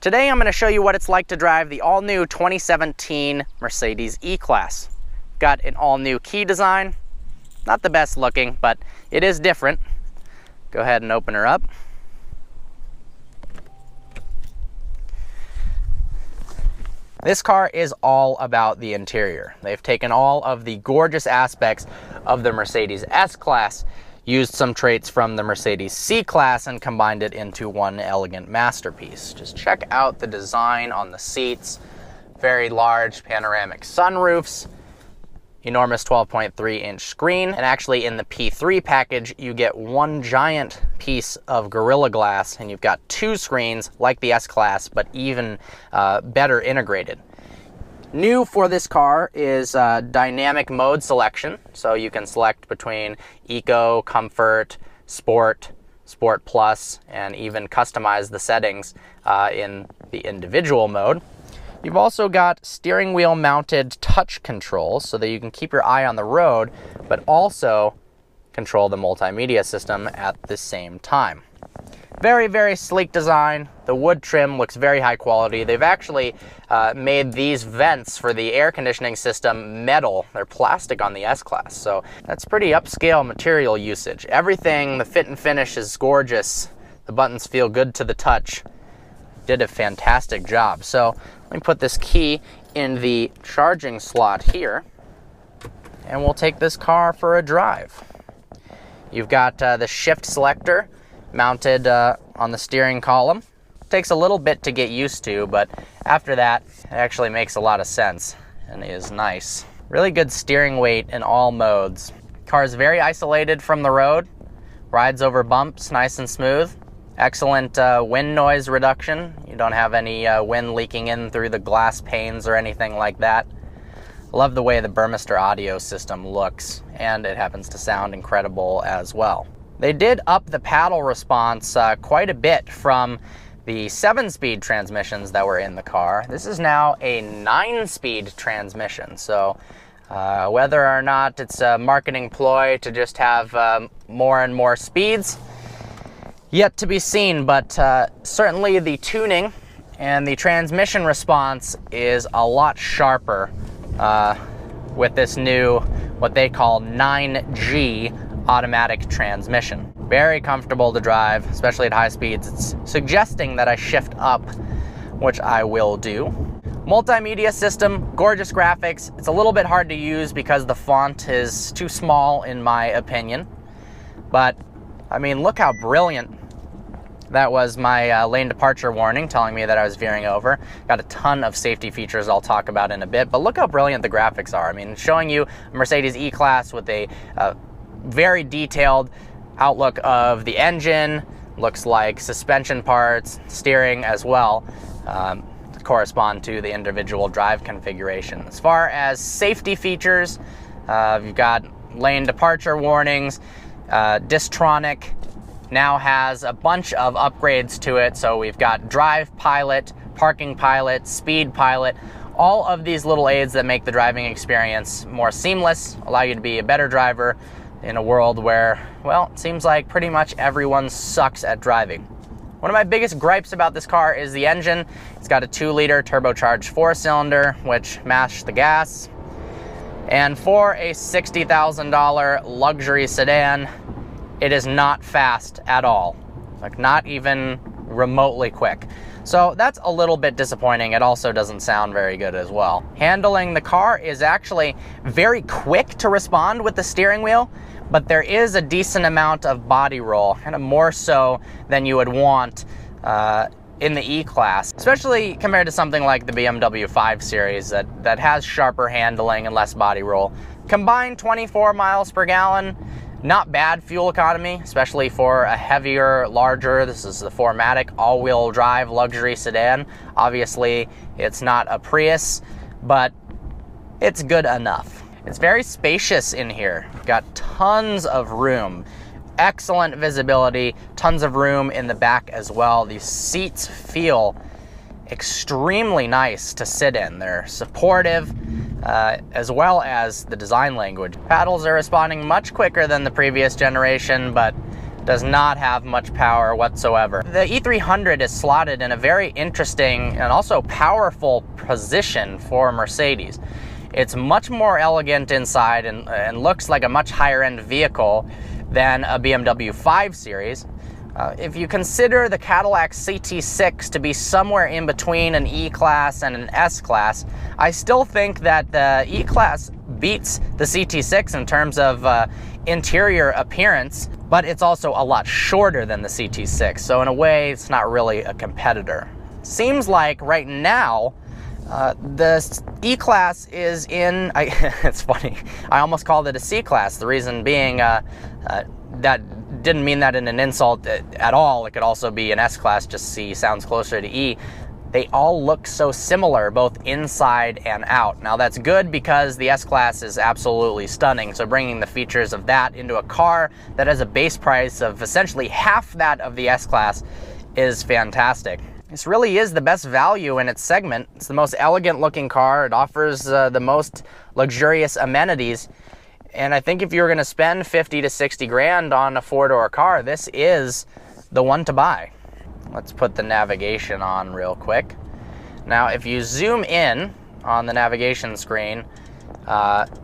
Today I'm going to show you what it's like to drive the all-new 2017 Mercedes E-Class. Got an all-new key design. Not the best looking, but it is different. Go ahead and open her up. This car is all about the interior. They've taken all of the gorgeous aspects of the Mercedes S-Class, used some traits from the Mercedes C-Class, and combined it into one elegant masterpiece. Just check out the design on the seats. Very large panoramic sunroofs, enormous 12.3-inch screen, and actually in the P3 package you get one giant piece of Gorilla Glass, and you've got two screens like the S-Class, but even better integrated. New for this car is dynamic mode selection, so you can select between Eco, Comfort, Sport, Sport Plus, and even customize the settings in the individual mode. You've also got steering wheel mounted touch controls so that you can keep your eye on the road, but also control the multimedia system at the same time. Very, very sleek design. The wood trim looks very high quality. They've actually made these vents for the air conditioning system metal. They're plastic on the S-Class, so that's pretty upscale material usage. Everything, the fit and finish is gorgeous. The buttons feel good to the touch. Did a fantastic job. So let me put this key in the charging slot here, and we'll take this car for a drive. You've got the shift selector mounted on the steering column. Takes a little bit to get used to, but after that, it actually makes a lot of sense and is nice. Really good steering weight in all modes. Car is very isolated from the road, rides over bumps nice and smooth. Excellent wind noise reduction. You don't have any wind leaking in through the glass panes or anything like that. Love the way the Burmester audio system looks, and it happens to sound incredible as well. They did up the paddle response quite a bit from the 7-speed transmissions that were in the car. This is now a 9-speed transmission, so whether or not it's a marketing ploy to just have more and more speeds, yet to be seen, but certainly the tuning and the transmission response is a lot sharper with this new, what they call 9G automatic transmission. Very comfortable to drive, especially at high speeds. It's suggesting that I shift up, which I will do. Multimedia system, gorgeous graphics. It's a little bit hard to use because the font is too small in my opinion. But, I mean, look how brilliant. That was my lane departure warning telling me that I was veering over. Got a ton of safety features I'll talk about in a bit, but look how brilliant the graphics are. I mean, showing you a Mercedes E-Class with a very detailed outlook of the engine, looks like suspension parts, steering as well, correspond to the individual drive configuration. As far as safety features, you've got lane departure warnings. Distronic now has a bunch of upgrades to it, so we've got Drive Pilot, Parking Pilot, Speed Pilot, all of these little aids that make the driving experience more seamless, allow you to be a better driver in a world where, well, it seems like pretty much everyone sucks at driving. One of my biggest gripes about this car is the engine. It's got a 2-liter turbocharged 4-cylinder, which mashed the gas. And for a $60,000 luxury sedan, it is not fast at all. Like, not even remotely quick. So that's a little bit disappointing. It also doesn't sound very good as well. Handling the car is actually very quick to respond with the steering wheel, but there is a decent amount of body roll, kind of more so than you would want in the E-Class, especially compared to something like the BMW 5 Series that has sharper handling and less body roll. Combined 24 miles per gallon, not bad fuel economy, especially for a heavier, larger, this is the 4MATIC all-wheel drive luxury sedan. Obviously, it's not a Prius, but it's good enough. It's very spacious in here. Got tons of room, excellent visibility, tons of room in the back as well. These seats feel extremely nice to sit in. They're supportive, as well as the design language. Paddles are responding much quicker than the previous generation, but does not have much power whatsoever. The E300 is slotted in a very interesting and also powerful position for Mercedes. It's much more elegant inside and looks like a much higher end vehicle than a BMW 5 Series. If you consider the Cadillac CT6 to be somewhere in between an E-Class and an S-Class, I still think that the E-Class beats the CT6 in terms of interior appearance, but it's also a lot shorter than the CT6, so in a way it's not really a competitor. Seems like right now the E-Class is in, it's funny, I almost called it a C-Class, the reason being that didn't mean that in an insult at all. It could also be an S-Class, just C sounds closer to E. They all look so similar, both inside and out. Now that's good because the S-Class is absolutely stunning, so bringing the features of that into a car that has a base price of essentially half that of the S-Class is fantastic. This really is the best value in its segment. It's the most elegant looking car. It offers the most luxurious amenities. And I think if you're going to spend 50 to 60 grand on a four-door car, this is the one to buy. Let's put the navigation on real quick. Now, if you zoom in on the navigation screen,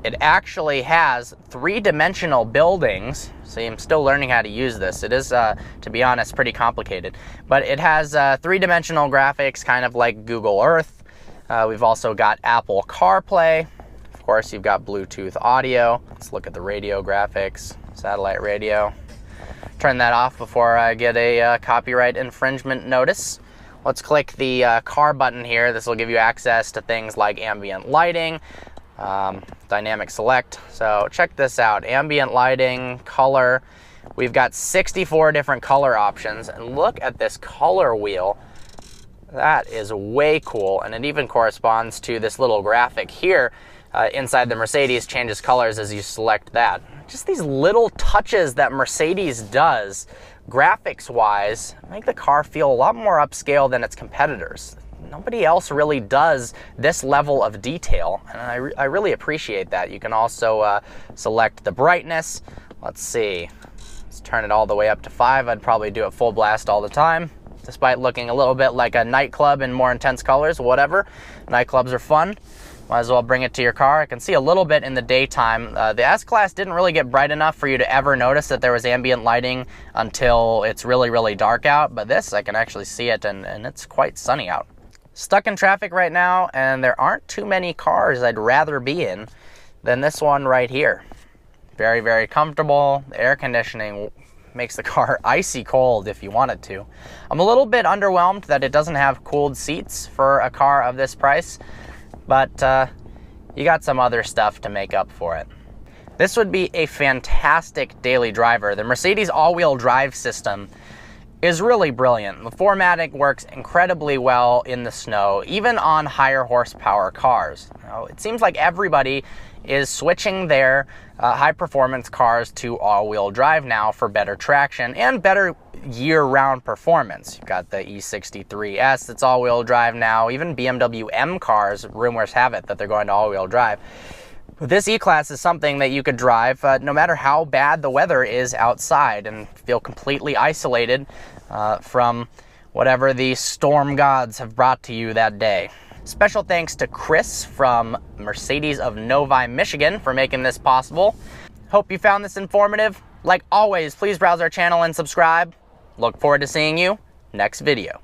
it actually has three-dimensional buildings. See, I'm still learning how to use this. It is, to be honest, pretty complicated. But it has three-dimensional graphics, kind of like Google Earth. We've also got Apple CarPlay. Of course, you've got Bluetooth audio. Let's look at the radio graphics, satellite radio. Turn that off before I get a copyright infringement notice. Let's click the car button here. This will give you access to things like ambient lighting, dynamic select. So check this out, ambient lighting, color. We've got 64 different color options, and look at this color wheel. That is way cool, and it even corresponds to this little graphic here. Inside the Mercedes changes colors as you select that. Just these little touches that Mercedes does, graphics-wise, make the car feel a lot more upscale than its competitors. Nobody else really does this level of detail, and I really appreciate that. You can also select the brightness. Let's see. Let's turn it all the way up to 5. I'd probably do it full blast all the time, despite looking a little bit like a nightclub in more intense colors, whatever. Nightclubs are fun. Might as well bring it to your car. I can see a little bit in the daytime. The S-Class didn't really get bright enough for you to ever notice that there was ambient lighting until it's really, really dark out. But this, I can actually see it, and it's quite sunny out. Stuck in traffic right now, and there aren't too many cars I'd rather be in than this one right here. Very, very comfortable. The air conditioning makes the car icy cold if you wanted to. I'm a little bit underwhelmed that it doesn't have cooled seats for a car of this price. But you got some other stuff to make up for it. This would be a fantastic daily driver. The Mercedes all-wheel drive system is really brilliant. The 4MATIC works incredibly well in the snow, even on higher horsepower cars. Now, it seems like everybody is switching their high-performance cars to all-wheel drive now for better traction and better year-round performance. You've got the E63S that's all-wheel drive now. Even BMW M cars, rumors have it that they're going to all-wheel drive. But this E-Class is something that you could drive no matter how bad the weather is outside and feel completely isolated from whatever the storm gods have brought to you that day. Special thanks to Chris from Mercedes of Novi, Michigan for making this possible. Hope you found this informative. Like always, please browse our channel and subscribe. Look forward to seeing you next video.